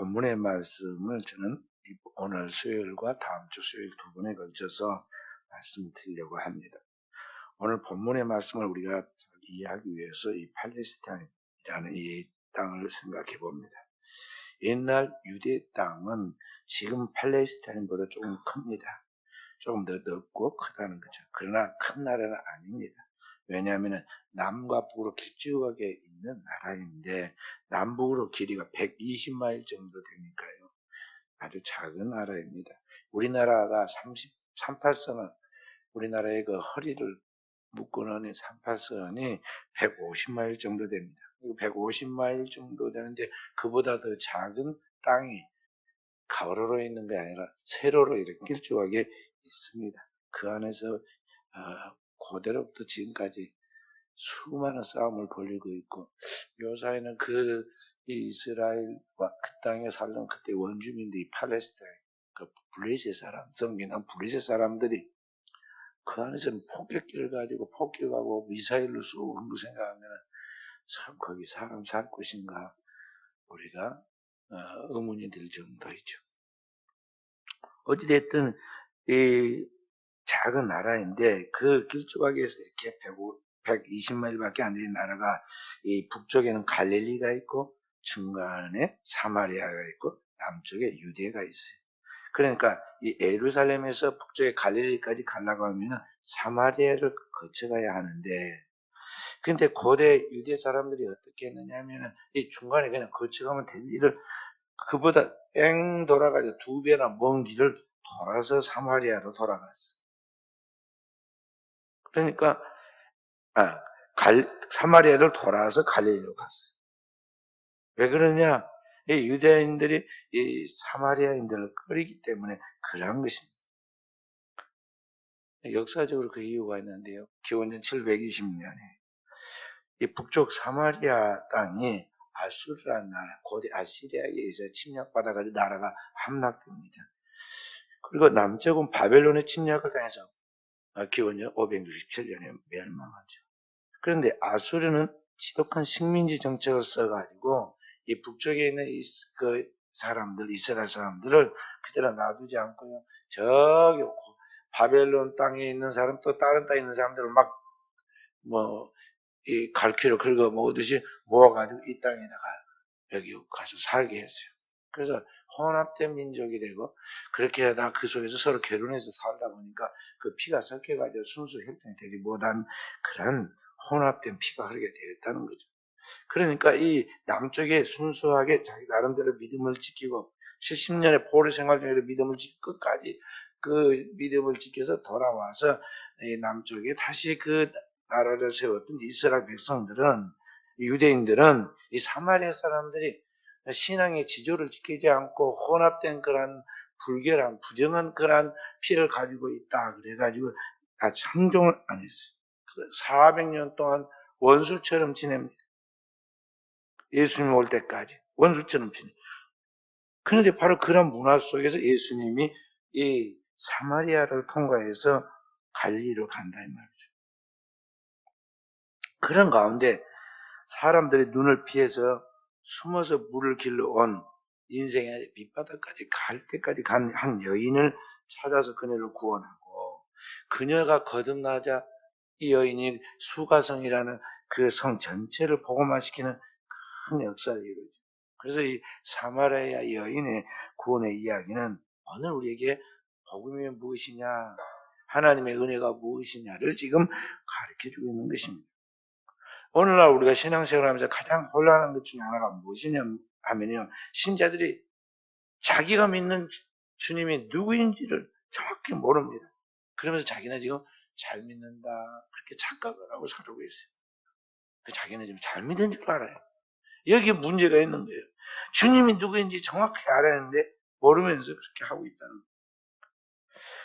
본문의 말씀을 저는 오늘 수요일과 다음 주 수요일 두 번에 걸쳐서 말씀드리려고 합니다. 오늘 본문의 말씀을 우리가 이해하기 위해서 이 팔레스타인이라는 이 땅을 생각해 봅니다. 옛날 유대 땅은 지금 팔레스타인보다 조금 큽니다. 조금 더 넓고 크다는 거죠. 그러나 큰 나라는 아닙니다. 왜냐하면 남과 북으로 길쭉하게 있는 나라인데 남북으로 길이가 120마일 정도 되니까요. 아주 작은 나라입니다. 우리나라가 38선은 우리나라의 그 허리를 묶어놓은 38선이 150마일 정도 됩니다. 150마일 정도 되는데 그보다 더 작은 땅이 가로로 있는 게 아니라 세로로 이렇게 길쭉하게 있습니다. 그 안에서 고대로부터 지금까지 수많은 싸움을 벌이고 있고 요사이는 그 이스라엘과 그 땅에 살던 그때 원주민들이 팔레스타인 그 블레셋 사람 성기는 블레셋 사람들이 그 안에서는 폭격기를 가지고 폭격하고 미사일로 쏘는 거 생각하면 참 거기 사람 살 것인가 우리가 의문이 들 정도이죠. 어찌됐든 이 작은 나라인데 그 길쭉하게 해서 이렇게 120마일밖에 안 되는 나라가 이 북쪽에는 갈릴리가 있고 중간에 사마리아가 있고 남쪽에 유대가 있어요. 그러니까 이 예루살렘에서 북쪽에 갈릴리까지 가려고 하면 사마리아를 거쳐가야 하는데 근데 고대 유대 사람들이 어떻게 했느냐 하면 이 중간에 그냥 거쳐가면 되는 일을 그보다 뺑 돌아가지고 두 배나 먼 길을 돌아서 사마리아로 돌아갔어. 그러니까 사마리아를 돌아서 갈릴리로 갔어요. 왜 그러냐? 이 유대인들이 이 사마리아인들을 끌이기 때문에 그러한 것입니다. 역사적으로 그 이유가 있는데요. 기원전 720년에 이 북쪽 사마리아 땅이 아수르라는 나라, 고대 아시리아에 의해서 침략받아가지고 나라가 함락됩니다. 그리고 남쪽은 바벨론의 침략을 당해서 기원전 567년에 멸망하죠. 그런데 아수르는 지독한 식민지 정책을 써가지고 이 북쪽에 있는 그 사람들, 이스라엘 사람들을 그대로 놔두지 않고요. 저기 바벨론 땅에 있는 사람 또 다른 땅에 있는 사람들을 막 이 갈퀴로 긁어 먹듯이 모아가지고 이 땅에다가 여기 가서 살게 했어요. 그래서 혼합된 민족이 되고 그렇게 하다가 그 속에서 서로 결혼해서 살다 보니까 그 피가 섞여가지고 순수 혈통이 되지 못한 그런 혼합된 피가 흐르게 되었다는 거죠. 그러니까 이 남쪽에 순수하게 자기 나름대로 믿음을 지키고 70년의 포로 생활 중에도 믿음을 지키고 끝까지 그 믿음을 지켜서 돌아와서 이 남쪽에 다시 그 나라를 세웠던 이스라엘 백성들은 유대인들은 이 사마리아 사람들이 신앙의 지조를 지키지 않고 혼합된 그런 불결한 부정한 그런 피를 가지고 있다 그래가지고 상종을 안 했어요. 400년 동안 원수처럼 지냅니다. 예수님 올 때까지 원수처럼 지내. 그런데 바로 그런 문화 속에서 예수님이 이 사마리아를 통과해서 갈리로 간다 이 말이죠. 그런 가운데 사람들의 눈을 피해서 숨어서 물을 길러 온 인생의 밑바닥까지 갈 때까지 간 한 여인을 찾아서 그녀를 구원하고 그녀가 거듭나자 이 여인이 수가성이라는 그 성 전체를 복음화시키는 큰 역사를 이루죠. 그래서 이 사마리아 여인의 구원의 이야기는 오늘 우리에게 복음이 무엇이냐, 하나님의 은혜가 무엇이냐를 지금 가르쳐주고 있는 것입니다. 오늘날 우리가 신앙생활 하면서 가장 혼란한 것 중에 하나가 무엇이냐 하면요. 신자들이 자기가 믿는 주님이 누구인지를 정확히 모릅니다. 그러면서 자기는 지금 잘 믿는다. 그렇게 착각을 하고 살고 있어요. 자기는 지금 잘 믿는 줄 알아요. 여기에 문제가 있는 거예요. 주님이 누구인지 정확히 알았는데 모르면서 그렇게 하고 있다는 거예요.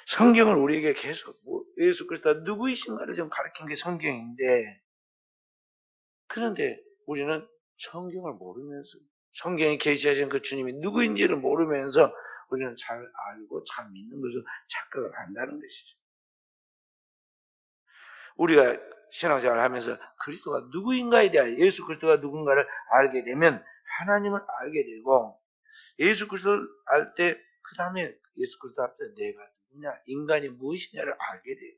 성경을 우리에게 계속 예수 그리스도가 누구이신가를 좀 가르친 게 성경인데 그런데 우리는 성경을 모르면서 성경에 계시하신 그 주님이 누구인지를 모르면서 우리는 잘 알고 잘 믿는 것을 착각을 한다는 것이죠. 우리가 신앙생활을 하면서 그리스도가 누구인가에 대하여 예수 그리스도가 누군가를 알게 되면 하나님을 알게 되고 예수 그리스도를 알 때, 그 다음에 예수 그리스도 앞에서 내가 누구냐, 인간이 무엇이냐를 알게 돼요.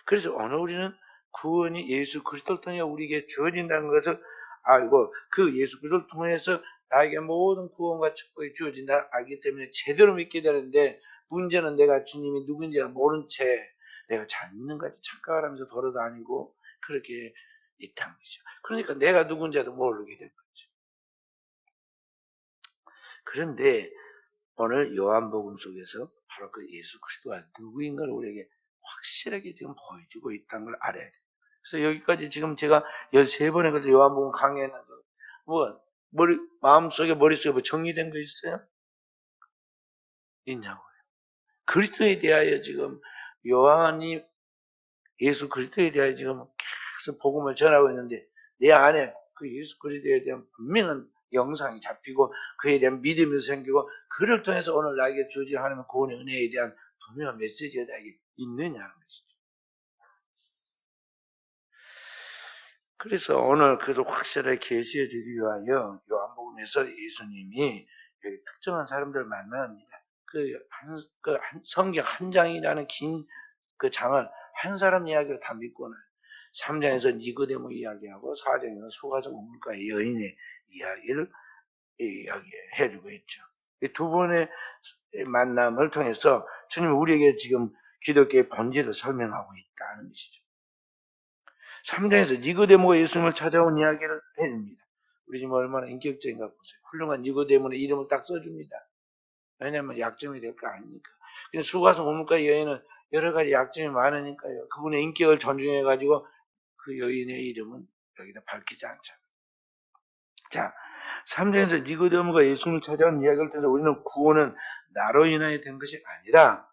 그래서 오늘 우리는 구원이 예수 그리스도를 통해 우리에게 주어진다는 것을 알고, 그 예수 그리스도를 통해서 나에게 모든 구원과 축복이 주어진다 알기 때문에 제대로 믿게 되는데, 문제는 내가 주님이 누군지를 모른 채 내가 잘 믿는 것 같이 착각을 하면서 돌아다니고 그렇게 있다는 거죠. 그러니까 내가 누군지도 모르게 된 거죠. 그런데 오늘 요한복음 속에서 바로 그 예수 그리스도가 누구인가를 우리에게 확실하게 지금 보여주고 있다는 걸 알아야 돼요. 그래서 여기까지 지금 제가 13번에 걸쳐 요한복음 강의했는데, 마음속에, 머릿속에 뭐 정리된 거 있어요? 있냐고요. 그리스도에 대하여 지금 요한이 예수 그리스도에 대하여 지금 계속 복음을 전하고 있는데, 내 안에 그 예수 그리스도에 대한 분명한 영상이 잡히고 그에 대한 믿음이 생기고, 그를 통해서 오늘 나에게 주어진 하나님의 구원의 은혜에 대한 분명한 메시지가 나에게 있느냐는 것이죠. 그래서 오늘 그것을 확실하게 계시해 주기 위하여 요한복음에서 예수님이 특정한 사람들을 만납니다. 성경 한 장이라는 긴 그 장을 한 사람 이야기를 다 믿고는 3장에서 니고데모 이야기하고 4장에서 수가성 우물가의 여인의 이야기를 이야기해주고 있죠. 이 두 번의 만남을 통해서 주님이 우리에게 지금 기독교의 본질을 설명하고 있다는 것이죠. 3장에서 니고데모가 예수님을 찾아온 이야기를 해줍니다. 우리 지금 얼마나 인격적인가 보세요. 훌륭한 니고데모의 이름을 딱 써줍니다. 왜냐하면 약점이 될 거 아니니까. 근데 수가성 우물가 여인은 여러 가지 약점이 많으니까요. 그분의 인격을 존중해가지고 그 여인의 이름은 여기다 밝히지 않잖아요. 자, 3장에서 니고데모가 예수님을 찾아온 이야기를 통해서 우리는 구원은 나로 인하여 된 것이 아니라,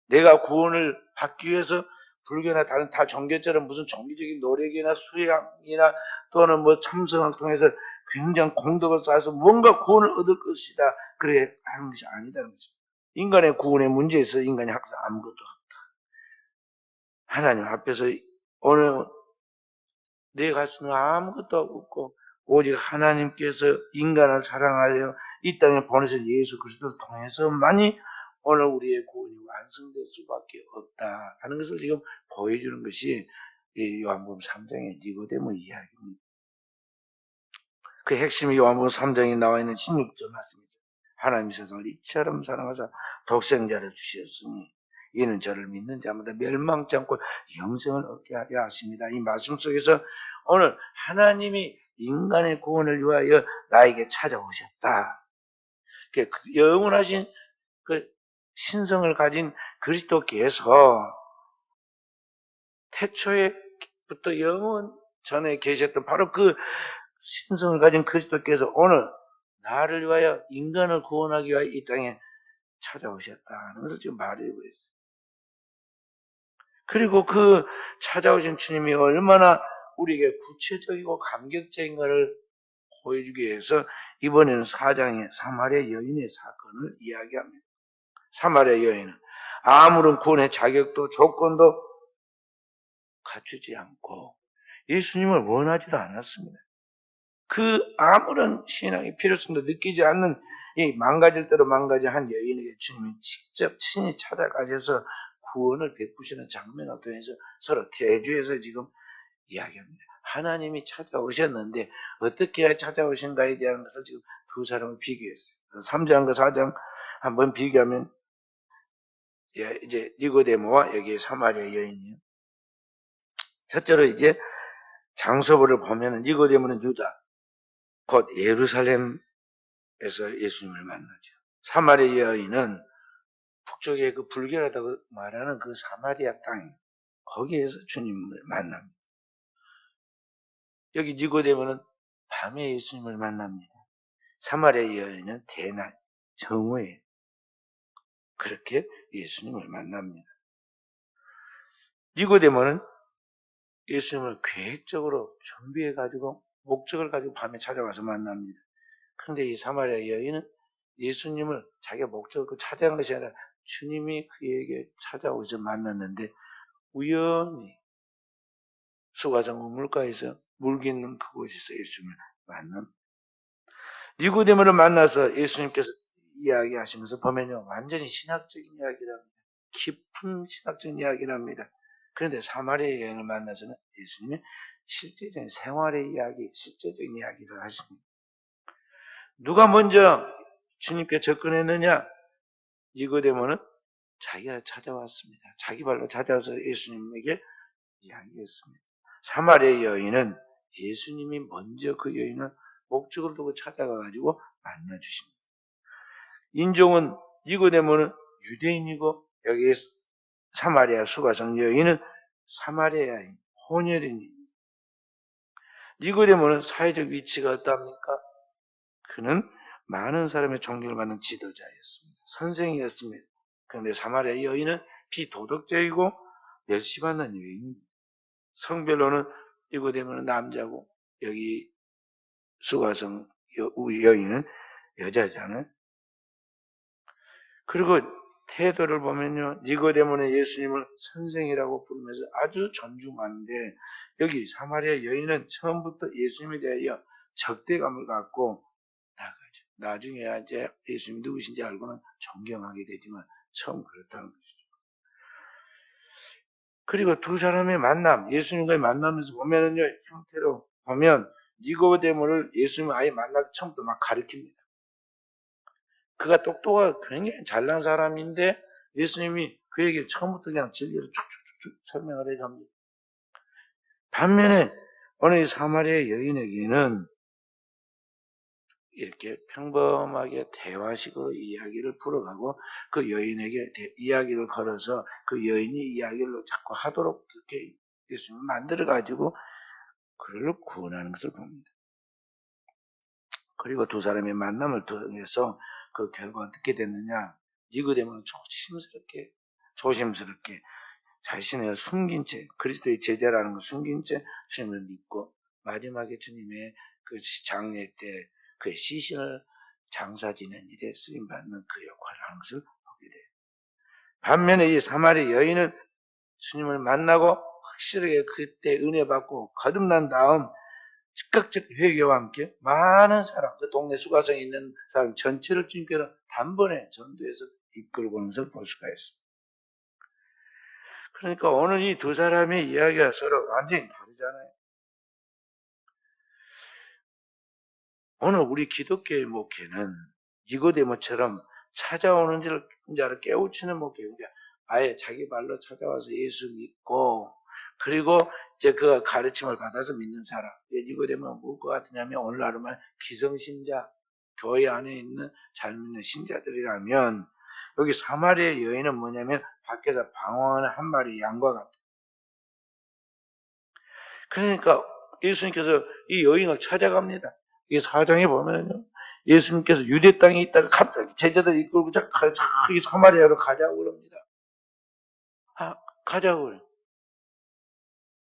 내가 구원을 받기 위해서 불교나 다른 다 종교처럼 무슨 종교적인 노력이나 수양이나 또는 뭐 참선을 통해서 굉장히 공덕을 쌓아서 뭔가 구원을 얻을 것이다, 그래 하는 것이 아니다는 거죠. 인간의 구원의 문제에 있어 인간이 항상 아무것도 없다. 하나님 앞에서 오늘 내가 할 수는 아무것도 없고 오직 하나님께서 인간을 사랑하여 이 땅에 보내신 예수 그리스도를 통해서만이 오늘 우리의 구원이 완성될 수밖에 없다 하는 것을 지금 보여주는 것이 이 요한복음 3장의 니고데모 이야기입니다. 그 핵심이 요한복음 3장에 나와 있는 16절 말씀이죠. 하나님 세상을 이처럼 사랑하사 독생자를 주셨으니 이는 저를 믿는 자마다 멸망치 않고 영생을 얻게 하려 하십니다. 이 말씀 속에서 오늘 하나님이 인간의 구원을 위하여 나에게 찾아오셨다. 그 영원하신 그 신성을 가진 그리스도께서 태초에부터 영원 전에 계셨던 바로 그 신성을 가진 그리스도께서 오늘 나를 위하여 인간을 구원하기 위하여 이 땅에 찾아오셨다는 것을 지금 말해주고 있어요. 그리고 그 찾아오신 주님이 얼마나 우리에게 구체적이고 감격적인가를 보여주기 위해서 이번에는 4장의 사마리아 여인의 사건을 이야기합니다. 사마리아 여인은 아무런 구원의 자격도 조건도 갖추지 않고 예수님을 원하지도 않았습니다. 그 아무런 신앙의 필요성도 느끼지 않는 이 망가질 대로 망가진 한 여인에게 주님이 직접 친히 찾아가셔서 구원을 베푸시는 장면을 통해서 서로 대주해서 지금 이야기합니다. 하나님이 찾아오셨는데 어떻게 찾아오신가에 대한 것을 지금 두 사람을 비교했어요. 3장과 4장 한번 비교하면 이제 니고데모와 여기 사마리아 여인이에요. 첫째로 이제 장소를 보면 니고데모는 유다, 곧 예루살렘에서 예수님을 만나죠. 사마리아 여인은 북쪽에 그 불결하다고 말하는 그 사마리아 땅, 거기에서 주님을 만납니다. 여기 니고데모는 밤에 예수님을 만납니다. 사마리아 여인은 대낮, 정오에 그렇게 예수님을 만납니다. 니고데모는 예수님을 계획적으로 준비해가지고 목적을 가지고 밤에 찾아와서 만납니다. 그런데 이 사마리아 여인은 예수님을 자기가 목적을 찾아간 것이 아니라 주님이 그에게 찾아오셔서 만났는데 우연히 수가성 우물가에서 물기 있는 그곳에서 예수님을 만납니다. 니고데모를 만나서 예수님께서 이야기하시면서 보면요, 완전히 신학적인 이야기랍니다. 깊은 신학적인 이야기랍니다. 그런데 사마리아 여인을 만나서는 예수님이 실제적인 생활의 이야기, 실제적인 이야기를 하십니다. 누가 먼저 주님께 접근했느냐? 니고데모는 자기가 찾아왔습니다. 자기 발로 찾아와서 예수님에게 이야기했습니다. 사마리아 여인은 예수님이 먼저 그 여인을 목적을 두고 찾아가가지고 만나주십니다. 인종은 니고데모는 유대인이고 여기 사마리아 수가성 여인은 사마리아인, 혼혈인입니다. 니고데모는 사회적 위치가 어떠합니까? 그는 많은 사람의 존경을 받는 지도자였습니다. 선생이었습니다. 그런데 사마리아 여인은 비도덕적이고 멸시받는 여인입니다. 성별로는 니고데모는 남자고 여기 수가성 여인은 여자잖아요. 그리고 태도를 보면요, 니고데모는 예수님을 선생이라고 부르면서 아주 존중하는데 여기 사마리아 여인은 처음부터 예수님에 대하여 적대감을 갖고 나가죠. 나중에 이제 예수님 누구신지 알고는 존경하게 되지만 처음 그렇다는 것이죠. 그리고 두 사람의 만남, 예수님과의 만나면서 보면은요, 형태로 보면 니고데모를 예수님이 아예 만나서 처음부터 막 가르칩니다. 그가 똑똑하고 굉장히 잘난 사람인데 예수님이 그에게 처음부터 그냥 진리를 쭉쭉쭉쭉 설명을 해갑니다. 반면에 오늘 이 사마리아 여인에게는 이렇게 평범하게 대화식으로 이야기를 풀어가고 그 여인에게 이야기를 걸어서 그 여인이 이야기를 자꾸 하도록 그렇게 예수님을 만들어가지고 그를 구원하는 것을 봅니다. 그리고 두 사람의 만남을 통해서 그 결과가 어떻게 됐느냐? 니고데모는 조심스럽게 자신을 숨긴 채 그리스도의 제자라는 걸 숨긴 채 주님을 믿고 마지막에 주님의 그 장례 때 그 시신을 장사 지낸 일에 쓰임받는 그 역할을 하는 것을 보게 돼요. 반면에 이 사마리아 여인은 주님을 만나고 확실하게 그때 은혜 받고 거듭난 다음 즉각적 회개와 함께 많은 사람, 그 동네 수가성에 있는 사람 전체를 주님께서 단번에 전도해서 이끌고 오는 것을 볼 수가 있습니다. 그러니까 오늘 이 두 사람의 이야기가 서로 완전히 다르잖아요. 오늘 우리 기독교의 목회는 니고데모처럼 찾아오는 자를 깨우치는 목회예요. 아예 자기 발로 찾아와서 예수 믿고 그리고 이제 그 가르침을 받아서 믿는 사람. 니고데모는 뭘 것 같으냐면 오늘날로 말하면 기성신자, 교회 안에 있는 잘 믿는 신자들이라면 여기 사마리아 여인은 뭐냐면 밖에서 방황하는 한 마리 양과 같아요. 그러니까 예수님께서 이 여인을 찾아갑니다. 이 사장에 보면요. 예수님께서 유대 땅에 있다가 갑자기 제자들 이끌고 저기 사마리아로 가자고 그럽니다. 가자고 그래요.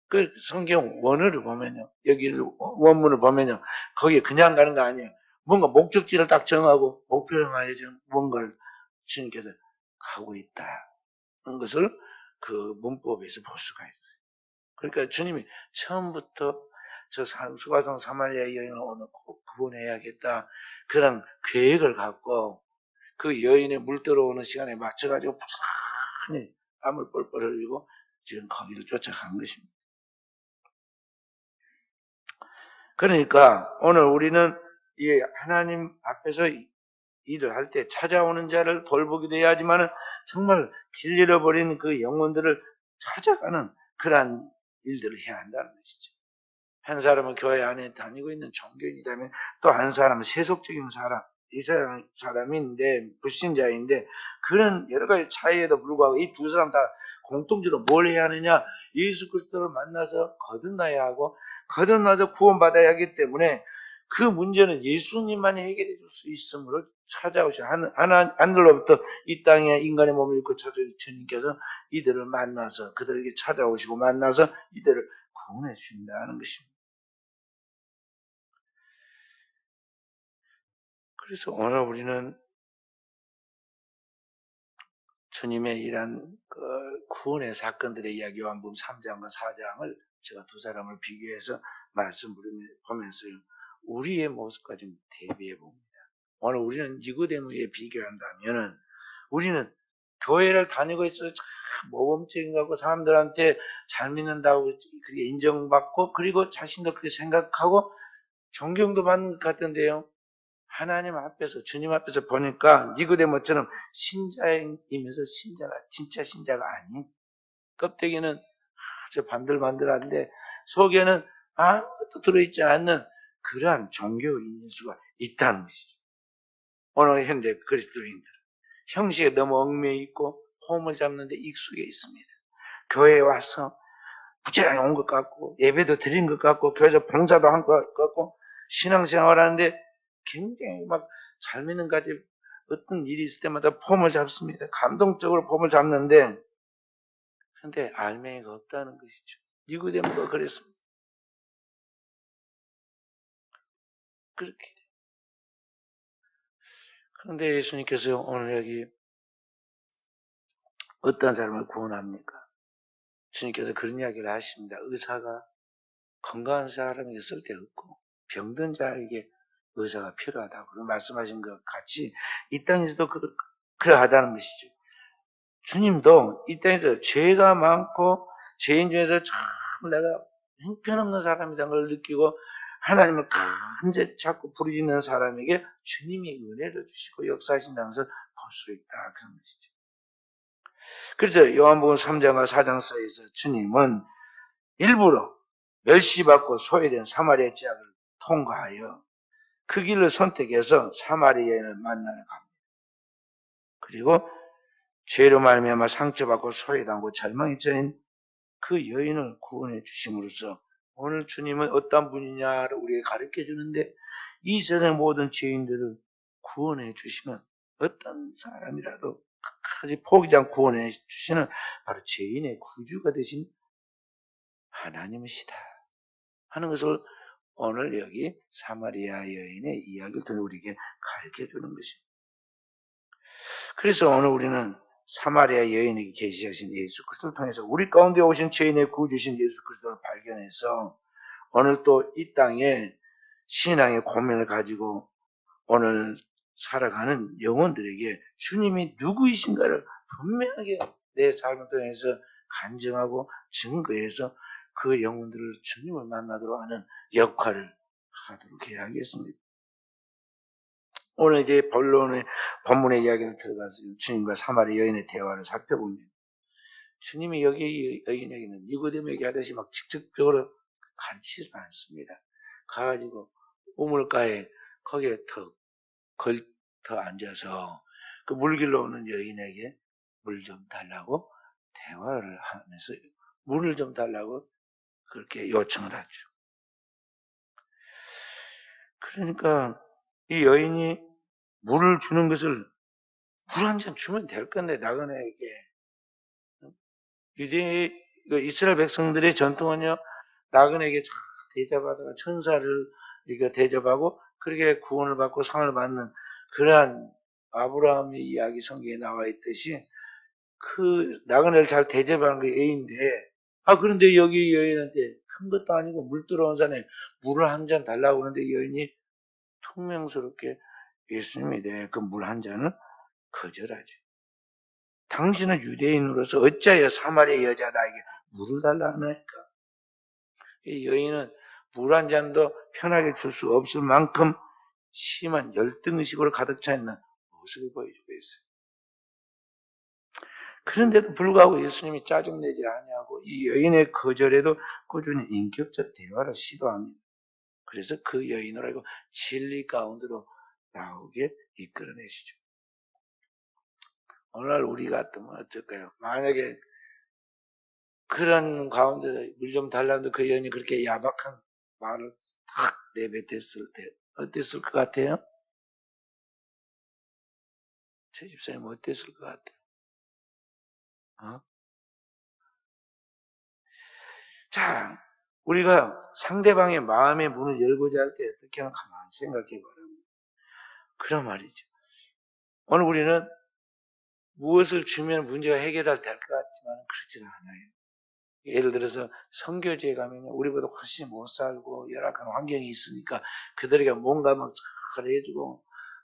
그 성경 원어를 보면요. 여기 원문을 보면요. 거기에 그냥 가는 거 아니에요. 뭔가 목적지를 딱 정하고 목표를 하여 뭔가를 주님께서 가고 있다는 것을 그 문법에서 볼 수가 있어요. 그러니까 주님이 처음부터 저 수가성 사마리아 여인을 오늘 꼭 구원해야겠다. 그런 계획을 갖고 그 여인의 물 들어오는 시간에 맞춰가지고 부산히 땀을 뻘뻘 흘리고 지금 거기를 쫓아간 것입니다. 그러니까 오늘 우리는 이 하나님 앞에서 일을 할 때 찾아오는 자를 돌보기도 해야지만 정말 길 잃어버린 그 영혼들을 찾아가는 그러한 일들을 해야 한다는 것이죠. 한 사람은 교회 안에 다니고 있는 종교인이라면 또 한 사람은 세속적인 사람, 이 사람인데 불신자인데 그런 여러 가지 차이에도 불구하고 이 두 사람 다 공통적으로 뭘 해야 하느냐? 예수 그리스도를 만나서 거듭나야 하고 거듭나서 구원받아야 하기 때문에 그 문제는 예수님만이 해결해 줄 수 있음을 찾아오신 하늘로부터 이 땅에 인간의 몸을 입고 찾아오신 주님께서 이들을 만나서 그들에게 찾아오시고 만나서 이들을 구원해 주신다는 것입니다. 그래서 오늘 우리는 주님의 이런 그 구원의 사건들의 이야기 요한복음 3장과 4장을 제가 두 사람을 비교해서 말씀을 보면서 우리의 모습과 좀 대비해 봅니다. 오늘 우리는 니고데모에 비교한다면은 우리는 교회를 다니고 있어서 참 모범적인 것 같고 사람들한테 잘 믿는다고 그렇게 인정받고 그리고 자신도 그렇게 생각하고 존경도 받는 것 같던데요. 하나님 앞에서 주님 앞에서 보니까 니고데모처럼 신자이면서 신자가 진짜 신자가 아닌 껍데기는 아주 반들반들한데 속에는 아무것도 들어있지 않는 그러한 종교 인수가 있다는 것이죠. 오늘 현대 그리스도인들 형식에 너무 얽매여 있고 폼을 잡는 데 익숙해 있습니다. 교회에 와서 부지런히 온 것 같고 예배도 드린 것 같고 교회에서 봉사도 한 것 같고 신앙생활 하는데 굉장히 막 잘 믿는 가지 어떤 일이 있을 때마다 폼을 잡습니다. 감동적으로 폼을 잡는데 근데 알맹이가 없다는 것이죠. 니고데모가 그랬습니다. 그렇게. 그런데 예수님께서 오늘 여기 어떤 사람을 구원합니까? 주님께서 그런 이야기를 하십니다. 의사가 건강한 사람에게 쓸데없고 병든 자에게 의사가 필요하다고 말씀하신 것 같이 이 땅에서도 그러하다는 것이죠. 주님도 이 땅에서 죄가 많고 죄인 중에서 참 내가 형편없는 사람이라는 걸 느끼고 하나님을 간절히 자꾸 부르짖는 사람에게 주님이 은혜를 주시고 역사하신다는 것을 볼 수 있다. 그런 것이죠. 그래서 요한복음 3장과 4장 사이에서 주님은 일부러 멸시받고 소외된 사마리아 지역을 통과하여 그 길을 선택해서 사마리아인을 만나러 갑니다. 그리고 죄로 말미암아 상처받고 소외당하고 절망에 처인 그 여인을 구원해 주심으로써 오늘 주님은 어떤 분이냐를 우리에게 가르쳐 주는데 이 세상의 모든 죄인들을 구원해 주시면 어떤 사람이라도 끝까지 포기지 않고 구원해 주시는 바로 죄인의 구주가 되신 하나님이시다 하는 것을 오늘 여기 사마리아 여인의 이야기를 통해 우리에게 가르쳐 주는 것입니다. 그래서 오늘 우리는 사마리아 여인에게 계시하신 예수 그리스도를 통해서 우리 가운데 오신 죄인의 구주신 예수 그리스도를 발견해서 오늘 또 이 땅에 신앙의 고민을 가지고 오늘 살아가는 영혼들에게 주님이 누구이신가를 분명하게 내 삶을 통해서 간증하고 증거해서 그 영혼들을 주님을 만나도록 하는 역할을 하도록 해야 하겠습니다. 오늘 이제 본문의 이야기를 들어가서 주님과 사마리아 여인의 대화를 살펴봅니다. 주님이 여기 여인에게는 니고데모에게 하듯이 막 직접적으로 가르치지 않습니다. 가가지고 우물가에 거기에 걸터 앉아서 그 물길로 오는 여인에게 물 좀 달라고 대화를 하면서 물을 좀 달라고 그렇게 요청을 하죠. 그러니까 이 여인이 물을 주는 것을 물 한 잔 주면 될 건데 나그네에게 이스라엘 백성들의 전통은요 나그네에게 잘 대접하다가 천사를 이거 대접하고 그렇게 구원을 받고 상을 받는 그러한 아브라함의 이야기 성경에 나와 있듯이 그 나그네를 잘 대접하는 게 예인데 그런데 여기 여인한테 큰 것도 아니고 물 들어온 산에 물을 한 잔 달라고 그러는데 여인이 퉁명스럽게 예수님이 그 물 한 잔을 거절하죠. 당신은 유대인으로서 어찌하여 사마리아 여자 나에게 물을 달라 하나이까? 이 여인은 물 한 잔도 편하게 줄 수 없을 만큼 심한 열등의식으로 가득 차 있는 모습을 보여주고 있어요. 그런데도 불구하고 예수님이 짜증내지 아니하고 이 여인의 거절에도 꾸준히 인격적 대화를 시도합니다. 그래서 그 여인을 알고 진리 가운데로 나오게 이끌어내시죠. 오늘 우리 같으면 어떨까요? 만약에 그런 가운데 물 좀 달라는데 그 여인이 그렇게 야박한 말을 탁 내뱉었을 때 어땠을 것 같아요? 최 집사님 어땠을 것 같아요? 어? 자, 우리가 상대방의 마음의 문을 열고자 할 때 어떻게 하면 가만히 생각해 보라고. 그런 말이죠. 오늘 우리는 무엇을 주면 문제가 해결될 것 같지만 그렇지는 않아요. 예를 들어서 선교지에 가면 우리보다 훨씬 못 살고 열악한 환경이 있으니까 그들에게 뭔가 막 잘 해주고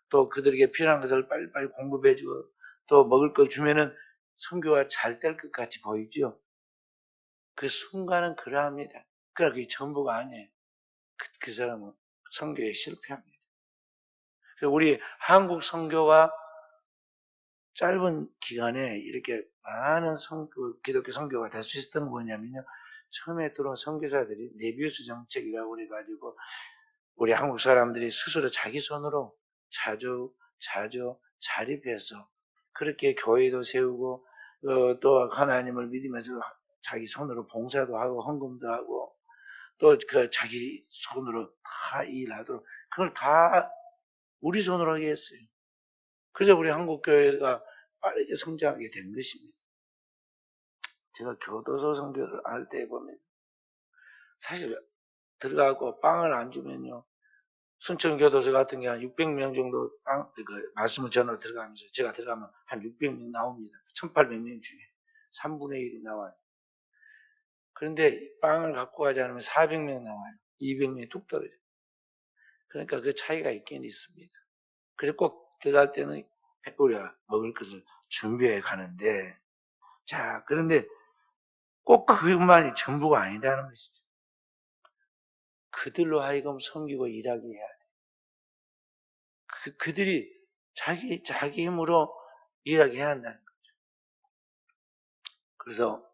또 그들에게 필요한 것을 빨리빨리 공급해주고 또 먹을 걸 주면은 선교가 잘 될 것 같이 보이죠. 그 순간은 그러합니다. 그러나 그게 전부가 아니에요. 그 사람은 선교에 실패합니다. 우리 한국 선교가 짧은 기간에 이렇게 많은 기독교 선교가 될 수 있었던 건 뭐냐면요. 처음에 들어온 선교사들이 네비우스 정책이라고 그래가지고 우리 한국 사람들이 스스로 자기 손으로 자주 자립해서 그렇게 교회도 세우고 또 하나님을 믿으면서 자기 손으로 봉사도 하고 헌금도 하고 또 그 자기 손으로 다 일하도록 그걸 다 우리 손으로 하게 했어요. 그래서 우리 한국 교회가 빠르게 성장하게 된 것입니다. 제가 교도소 선교를 할 때 보면 사실 들어가고 빵을 안 주면요. 순천교도소 같은 게 한 600명 정도 말씀을 전으로 들어가면서 제가 들어가면 한 600명 나옵니다. 1800명 중에 3분의 1이 나와요. 그런데 빵을 갖고 가지 않으면 400명 나와요. 200명이 뚝 떨어져요. 그러니까 그 차이가 있긴 있습니다. 그래서 꼭 들어갈 때는 우리가 먹을 것을 준비해 가는데 자 그런데 꼭 그것만이 전부가 아니다는 것이죠. 그들로 하여금 섬기고 일하게 해야 돼. 그들이 자기 힘으로 일하게 해야 한다는 거죠. 그래서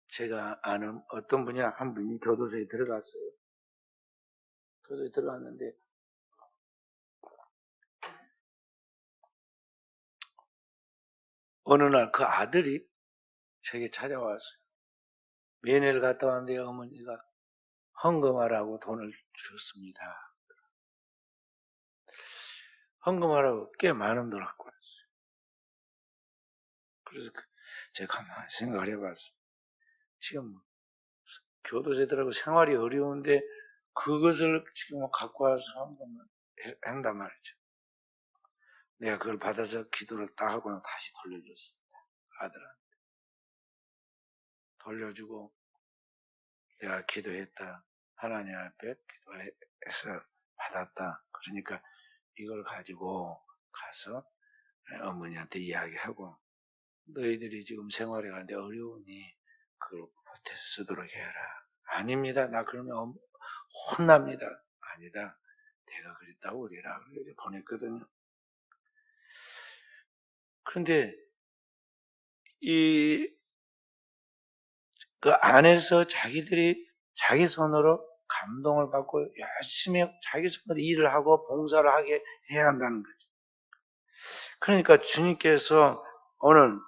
제가 아는 어떤 분이 한 분이 교도소에 들어갔어요. 교도소에 들어갔는데 어느 날 그 아들이 저에게 찾아왔어요. 면회를 갔다 왔는데 어머니가 헌금하라고 돈을 주셨습니다. 헌금하라고 꽤 많은 돈을 갖고 왔어요. 그래서 제가 가만히 생각을 해봤어요. 지금 교도소들하고 생활이 어려운데 그것을 지금 갖고 와서 헌금을 한단 말이죠. 내가 그걸 받아서 기도를 딱 하고 다시 돌려줬습니다. 아들한테. 돌려주고 내가 기도했다. 하나님 앞에 기도해서 받았다. 그러니까 이걸 가지고 가서 어머니한테 이야기하고 너희들이 지금 생활에 가는데 어려우니 그걸 보태서 쓰도록 해라. 아닙니다. 나 그러면 혼납니다. 아니다. 내가 그랬다고 그래라. 그래서 보냈거든요. 그런데 그 안에서 자기들이 자기 손으로 감동을 받고 열심히 자기 손으로 일을 하고 봉사를 하게 해야 한다는 거죠. 그러니까 주님께서 오늘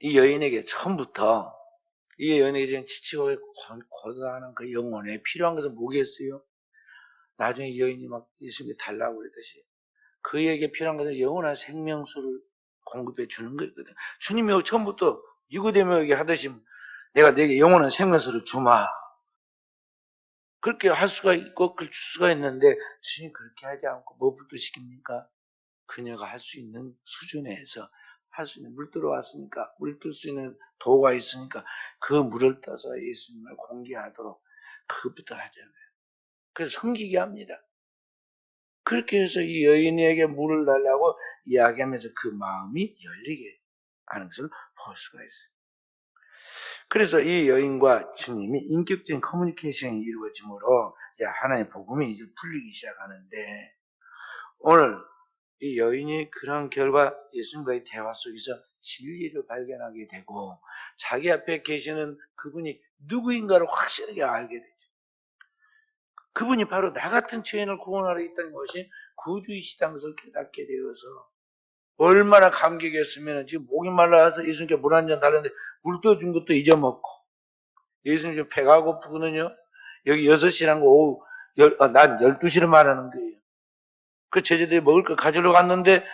이 여인에게 처음부터 이 여인에게 지금 지치고 고단한 그 영혼에 필요한 것은 뭐겠어요? 나중에 이 여인이 막 예수님께 달라고 그랬듯이 그에게 필요한 것은 영원한 생명수를 공급해 주는 거거든. 주님이 처음부터 니고데모에게 하듯이 내가 내게 영원한 생명수를 주마. 그렇게 할 수가 있고 그럴 수가 있는데 주님 그렇게 하지 않고 뭐부터 시킵니까? 그녀가 할 수 있는 수준에서 할 수 있는 물 들어왔으니까 물 뜰 수 있는 도구가 있으니까 그 물을 떠서 예수님을 공개하도록 그것부터 하잖아요. 그래서 섬기게 합니다. 그렇게 해서 이 여인에게 물을 달라고 이야기하면서 그 마음이 열리게 하는 것을 볼 수가 있어요. 그래서 이 여인과 주님이 인격적인 커뮤니케이션이 이루어지므로 하나님의 복음이 이제 풀리기 시작하는데 오늘 이 여인이 그런 결과 예수님과의 대화 속에서 진리를 발견하게 되고 자기 앞에 계시는 그분이 누구인가를 확실하게 알게 되죠. 그분이 바로 나 같은 죄인을 구원하러 있다는 것이 구주이시다는 것을 깨닫게 되어서 얼마나 감격했으면 지금 목이 말라서 예수님께 물 한 잔 달랐는데 물 떠준 것도 잊어먹고 예수님 지금 배가 고프거든요. 여기 6시란 거 오후 난 12시를 말하는 거예요. 그 제자들이 먹을 걸 가지러 갔는데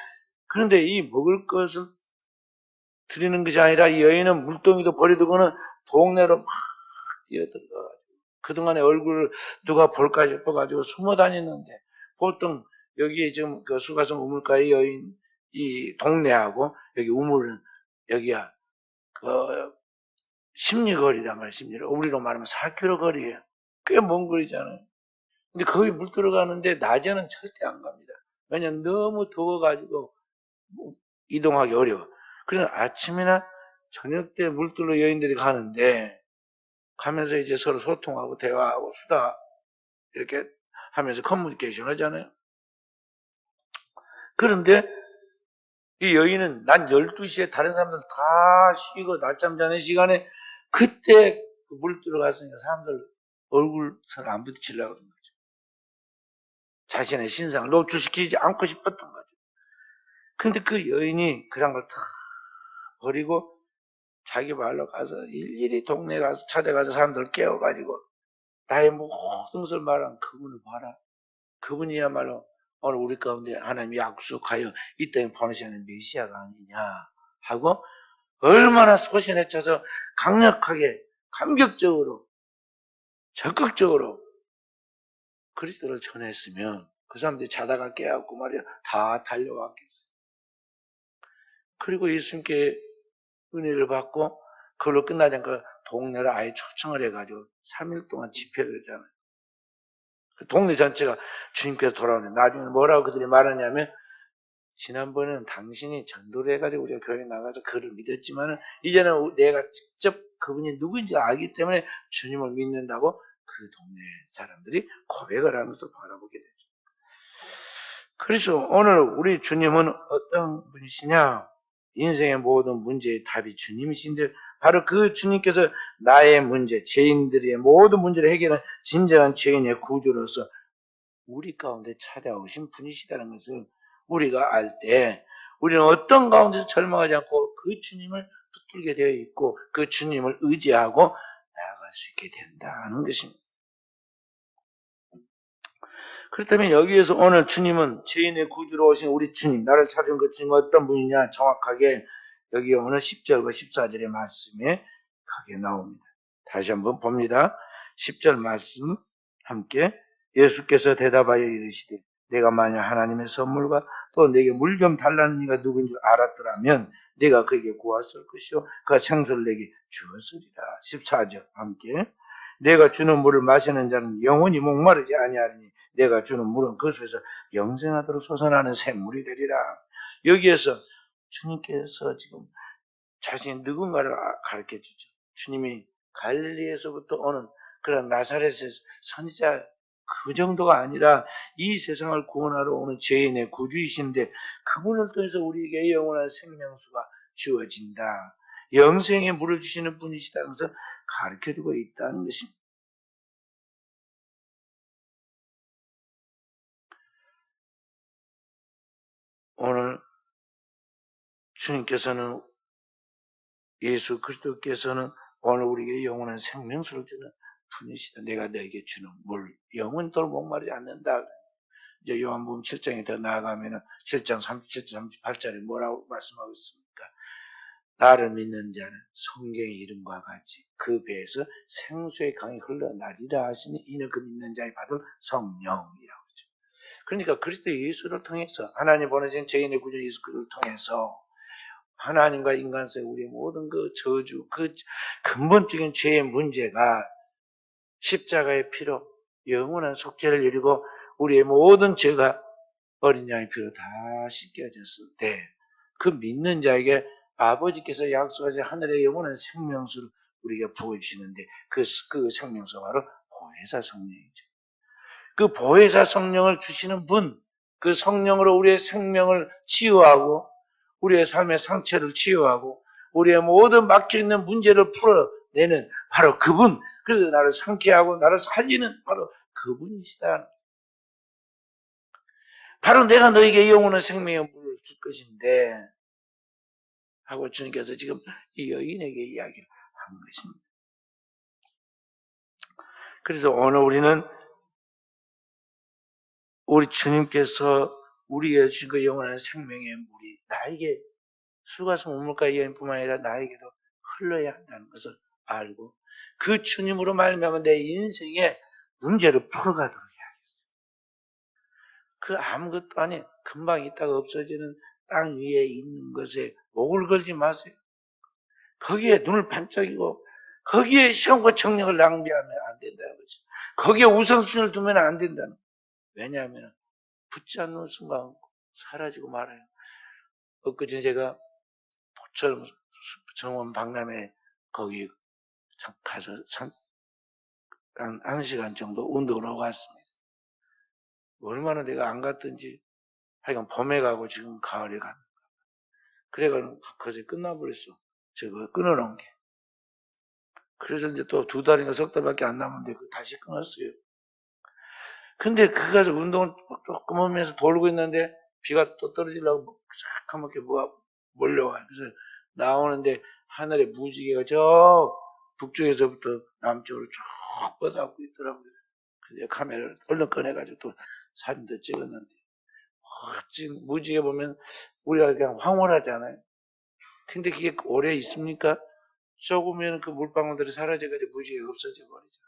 그런데 이 먹을 것을 드리는 것이 아니라 이 여인은 물동이도 버려두고는 동네로 막 뛰어들어가가지고 그동안에 얼굴을 누가 볼까 싶어가지고 숨어 다녔는데 보통 여기에 지금 그 수가성 우물가의 여인 이 동네하고 여기 우물은 여기야 십리거리란 말이에요. 십리거리. 우리로 말하면 4km 거리예요. 꽤 먼 거리잖아요. 근데 거기 물 들어가는데 낮에는 절대 안 갑니다. 왜냐면 너무 더워가지고 이동하기 어려워. 그래서 아침이나 저녁 때 물들러 여인들이 가는데 가면서 이제 서로 소통하고 대화하고 수다 이렇게 하면서 커뮤니케이션 하잖아요. 그런데 이 여인은 낮 12시에 다른 사람들 다 쉬고 낮잠 자는 시간에 그때 물 들어갔으니까 사람들 얼굴 서로 안 부딪히려고 그런 거죠. 자신의 신상을 노출시키지 않고 싶었던 거죠. 근데 그 여인이 그런 걸 다 버리고 자기 말로 가서 일일이 동네 가서 찾아가서 사람들 깨워가지고 나의 모든 것을 말한 그분을 봐라. 그분이야말로 오늘 우리 가운데 하나님이 약속하여 이 땅에 보내시는 메시아가 아니냐 하고 얼마나 소신에 차서 강력하게 감격적으로 적극적으로 그리스도를 전했으면 그 사람들이 자다가 깨닫고 말이야 다 달려왔겠어요. 그리고 예수님께 은혜를 받고 그걸로 끝나지 않고 동네를 아예 초청을 해가지고 3일 동안 집회를 했잖아요. 그 동네 전체가 주님께서 돌아오는데 나중에 뭐라고 그들이 말하냐면 지난번에는 당신이 전도를 해가지고 우리가 교회 나가서 그를 믿었지만은 이제는 내가 직접 그분이 누구인지 알기 때문에 주님을 믿는다고 그 동네 사람들이 고백을 하면서 바라보게 되죠. 그래서 오늘 우리 주님은 어떤 분이시냐? 인생의 모든 문제의 답이 주님이신데 바로 그 주님께서 나의 문제, 죄인들의 모든 문제를 해결하는 진정한 죄인의 구주로서 우리 가운데 찾아오신 분이시다는 것을 우리가 알 때 우리는 어떤 가운데서 절망하지 않고 그 주님을 붙들게 되어 있고 그 주님을 의지하고 나아갈 수 있게 된다는 것입니다. 그렇다면 여기에서 오늘 주님은 죄인의 구주로 오신 우리 주님, 나를 찾은 그 주님은 어떤 분이냐 정확하게 여기 오늘 10절과 14절의 말씀에 크게 나옵니다. 다시 한번 봅니다. 10절 말씀 함께 예수께서 대답하여 이르시되 내가 만약 하나님의 선물과 또 내게 물 좀 달라는 이가 누구인 줄 알았더라면 내가 그에게 구했을 것이요 그가 생수를 내게 주었으리라. 14절 함께 내가 주는 물을 마시는 자는 영원히 목마르지 아니하리니 내가 주는 물은 그 속에서 영생하도록 솟아나는 샘물이 되리라. 여기에서 주님께서 지금 자신이 누군가를 가르쳐 주죠. 주님이 갈릴리에서부터 오는 그런 나사렛의 선지자 그 정도가 아니라 이 세상을 구원하러 오는 죄인의 구주이신데 그분을 통해서 우리에게 영원한 생명수가 주어진다. 영생의 물을 주시는 분이시다는 것을 가르쳐주고 있다는 것입니다. 오늘 주님께서는 예수 그리스도께서는 오늘 우리에게 영원한 생명수를 주는 분이시다. 내가 너에게 주는 물, 영원토록 목마르지 않는다. 이제 요한복음 7장에 더 나아가면은 7장 37절 38절에 뭐라고 말씀하고 있습니까? 나를 믿는 자는 성경의 이름과 같이 그 배에서 생수의 강이 흘러나리라 하시니 이는 그 믿는 자의 받을 성령이라고 하죠. 그러니까 그리스도 예수를 통해서 하나님 보내신 죄인의 구주 예수 그리스도를 통해서 하나님과 인간 사이 우리의 모든 그 저주, 그 근본적인 죄의 문제가 십자가의 피로 영원한 속죄를 이루고 우리의 모든 죄가 어린 양의 피로 다 씻겨졌을 때 그 믿는 자에게 아버지께서 약속하신 하늘의 영원한 생명수를 우리가 부어주시는데 그 생명수가 바로 보혜사 성령이죠. 그 보혜사 성령을 주시는 분, 그 성령으로 우리의 생명을 치유하고 우리의 삶의 상처를 치유하고 우리의 모든 막혀있는 문제를 풀어내는 바로 그분, 그래서 나를 상쾌하고 나를 살리는 바로 그분이시다. 바로 내가 너에게 영원한 생명의 물을 줄 것인데 하고 주님께서 지금 이 여인에게 이야기를 한 것입니다. 그래서 오늘 우리는 우리 주님께서 우리에게 주신 그 영원한 생명의 물이 나에게 수가성 우물가의 여인뿐만 아니라 나에게도 흘러야 한다는 것을 알고 그 주님으로 말미암아 내 인생의 문제를 풀어가도록 해야겠어요. 그 아무것도 아닌 금방 있다가 없어지는 땅 위에 있는 것에 목을 걸지 마세요. 거기에 눈을 반짝이고 거기에 시험과 청력을 낭비하면 안 된다는 거죠. 거기에 우선순위를 두면 안 된다는 거예요. 왜냐하면 붙잡는 순간 사라지고 말아요. 엊그제 제가 포천 정원 박람회 거기 가서 한 시간 정도 운동을 하고 왔습니다. 얼마나 내가 안 갔던지 하여간 봄에 가고 지금 가을에 가는 거야. 그래가 거기서 끝나버렸어. 저거 끊어놓은 게. 그래서 이제 또 2달인가 석 달밖에 안 남았는데 다시 끊었어요. 근데 그 가서 운동을 조금 하면서 돌고 있는데 비가 또 떨어지려고 까맣게 몰려와. 그래서 나오는데 하늘에 무지개가 저 북쪽에서부터 남쪽으로 쭉 뻗어가고 있더라고요. 그래서 카메라를 얼른 꺼내가지고 또 사진도 찍었는데 멋진 무지개 보면 우리가 그냥 황홀하잖아요. 근데 그게 오래 있습니까? 조금이면 그 물방울들이 사라져가지고 무지개가 없어져 버리죠.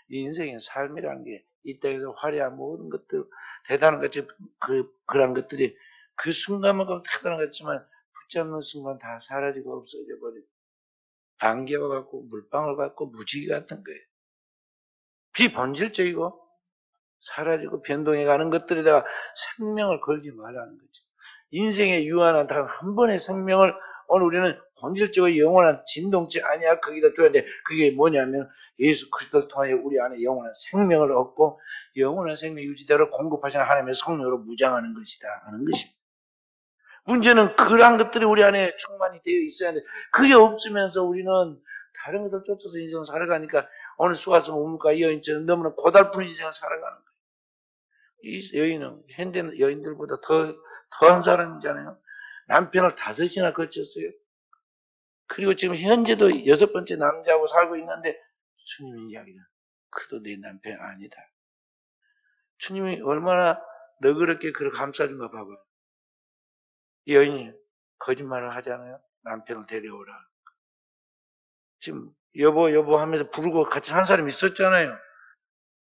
인생의 삶이라는 게 이 땅에서 화려한 모든 것들, 대단한 것들, 그런 것들이 그 순간만큼 대단한 것 같지만 붙잡는 순간 다 사라지고 없어져 버리고 안개와 같고 물방울 같고 무지개 같은 거예요. 비본질적이고 사라지고 변동해 가는 것들에다가 생명을 걸지 말라는 거죠. 인생의 유한한 단 한 번의 생명을 오늘 우리는 본질적으로 영원한 진동체 아니야 거기다 둬야 돼. 그게 뭐냐면 예수 그리스도를 통하여 우리 안에 영원한 생명을 얻고 영원한 생명 유지대로 공급하시는 하나님의 성령으로 무장하는 것이다 하는 것입니다. 문제는 그러한 것들이 우리 안에 충만이 되어 있어야 돼. 그게 없으면서 우리는 다른 것을 쫓아서 인생을 살아가니까 오늘 수가성 우물가 여인처럼 너무나 고달픈 인생을 살아가는 거예요. 이 여인은 현대 여인들보다 더한 사람이잖아요. 남편을 5이나 거쳤어요. 그리고 지금 현재도 6번째 남자하고 살고 있는데 주님의 이야기는 그도 내 남편 아니다. 주님이 얼마나 너그럽게 그를 감싸준가 봐봐요. 이 여인이 거짓말을 하잖아요. 남편을 데려오라. 지금 여보 하면서 부르고 같이 한 사람이 있었잖아요.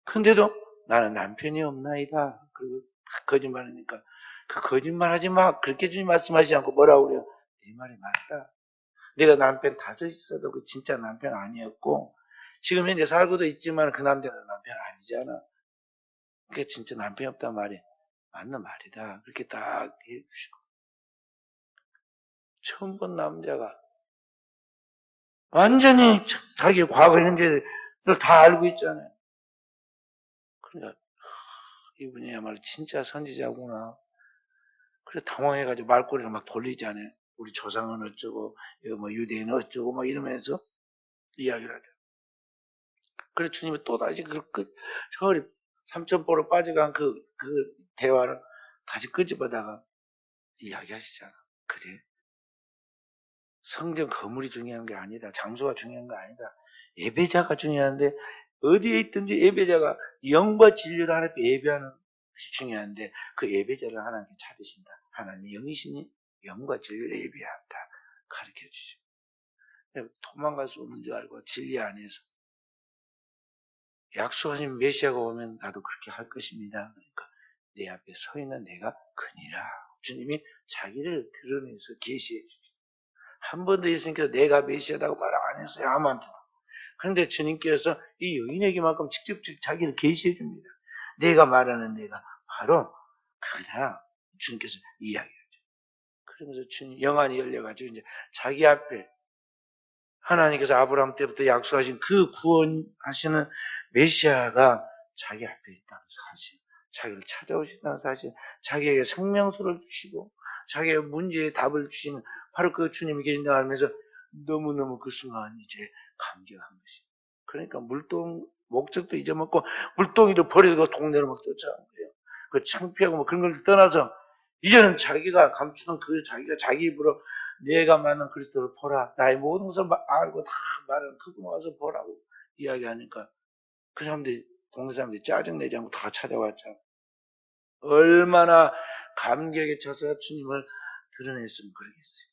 근데도 나는 남편이 없나이다. 그리고 거짓말하니까 그 거짓말 하지 마. 그렇게 주님 말씀하지 않고 뭐라고 그래요? 내 말이 맞다. 내가 남편 5 있어도 그 진짜 남편 아니었고 지금 현재 살고도 있지만 그 남자는 남편 아니잖아. 그게 진짜 남편이 없단 말이 맞는 말이다. 그렇게 딱 해주시고 처음 본 남자가 완전히 자기 과거 현재를 다 알고 있잖아요. 그러니까 이분이야말로 진짜 선지자구나. 그래 당황해가지고 말꼬리를 막 돌리잖아요. 우리 조상은 어쩌고, 뭐 유대인은 어쩌고 막 이러면서 이야기를 하죠. 그래 주님이 또다시 저리 삼천포로 빠져간 그 대화를 다시 끄집어다가 이야기하시잖아. 그래 성전 건물이 중요한 게 아니다. 장소가 중요한 게 아니다. 예배자가 중요한데 어디에 있든지 예배자가 영과 진리를 하나님께 예배하는 것이 중요한데 그 예배자를 하나님께 찾으신다. 하나님의 영이시니 영과 진리를 예배한다. 가르쳐 주시고 도망갈 수 없는 줄 알고 진리 안에서 약속하신 메시아가 오면 나도 그렇게 할 것입니다. 그러니까 내 앞에 서 있는 내가 그니라. 주님이 자기를 드러내서 계시해 주시죠. 한 번도 예수님께서 내가 메시아다고 말 안 했어요. 아무한테도. 그런데 주님께서 이 여인에게만큼 직접 자기를 계시해 줍니다. 내가 말하는 내가 바로 그다. 주님께서 이야기하죠. 그러면서 주님 영안이 열려가지고 이제 자기 앞에 하나님께서 아브라함 때부터 약속하신 그 구원하시는 메시아가 자기 앞에 있다는 사실, 자기를 찾아오신다는 사실, 자기에게 생명수를 주시고 자기의 문제에 답을 주시는 바로 그 주님이 계신다고 하면서 너무너무 그 순간 이제 감격한 것입니다. 그러니까 목적도 잊어먹고 물동이를 버리고 동네를 막 쫓아간 거예요. 그 창피하고 뭐 그런 걸 떠나서 이제는 자기가 감추던 자기가 자기 입으로 내가 만난 그리스도를 보라. 나의 모든 것을 알고 다 말하는 그분 와서 보라고 이야기하니까 그 사람들이 동네 사람들이 짜증내지 않고 다 찾아왔잖아. 얼마나 감격에 차서 주님을 드러냈으면 그러겠어요.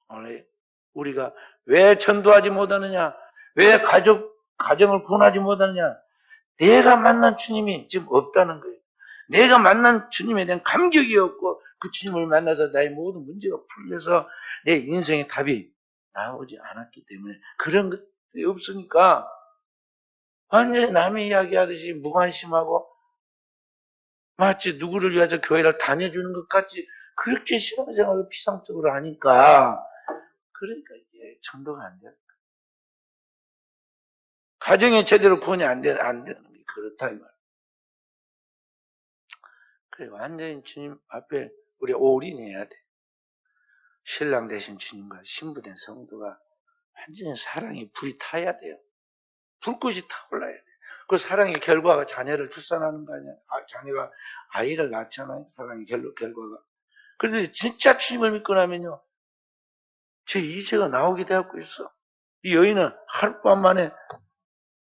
오늘 우리가 왜 전도하지 못하느냐? 왜 가정을 구원하지 못하느냐? 내가 만난 주님이 지금 없다는 거예요. 내가 만난 주님에 대한 감격이 없고 그 주님을 만나서 나의 모든 문제가 풀려서 내 인생의 답이 나오지 않았기 때문에 그런 것들이 없으니까 완전히 남의 이야기하듯이 무관심하고 마치 누구를 위해서 교회를 다녀주는 것 같이 그렇게 신앙생활을 피상적으로 하니까 그러니까 이게 전도가 안 돼요. 가정이 제대로 구원이 안 되는 게 그렇다 이 말이에요. 그래 완전히 주님 앞에 우리 올인해야 돼. 신랑 되신 주님과 신부된 성도가 완전히 사랑이 불이 타야 돼요. 불꽃이 타올라야 돼. 그 사랑의 결과가 자녀를 출산하는 거 아니야? 자녀가 아이를 낳잖아요. 사랑의 결과가. 그런데 진짜 주님을 믿고 나면요. 제 2세가 나오게 되었고 있어. 이 여인은 하룻밤 만에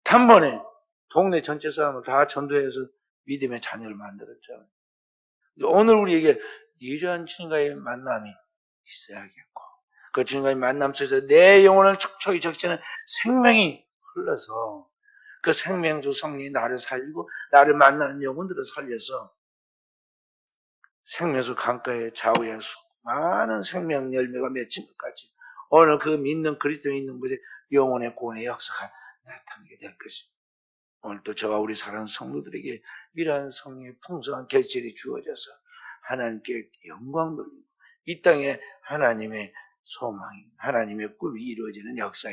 단번에 동네 전체 사람을 다 전도해서 믿음의 자녀를 만들었잖아요. 오늘 우리에게 이러한 주님과의 만남이 있어야겠고 그 주님과의 만남 속에서 내 영혼을 촉촉히 적시는 생명이 흘러서 그 생명수 성령이 나를 살리고 나를 만나는 영혼들을 살려서 생명수 강가의 좌우에 많은 생명 열매가 맺힌 것까지 오늘 그 믿는 그리스도에 있는 곳에 영혼의 구원의 역사가 나타나게 될 것입니다. 오늘도 저와 우리 사랑하는 성도들에게 이러한 성령의 풍성한 결실이 주어져서 하나님께 영광 돌리고 이 땅에 하나님의 소망이 하나님의 꿈이 이루어지는 역사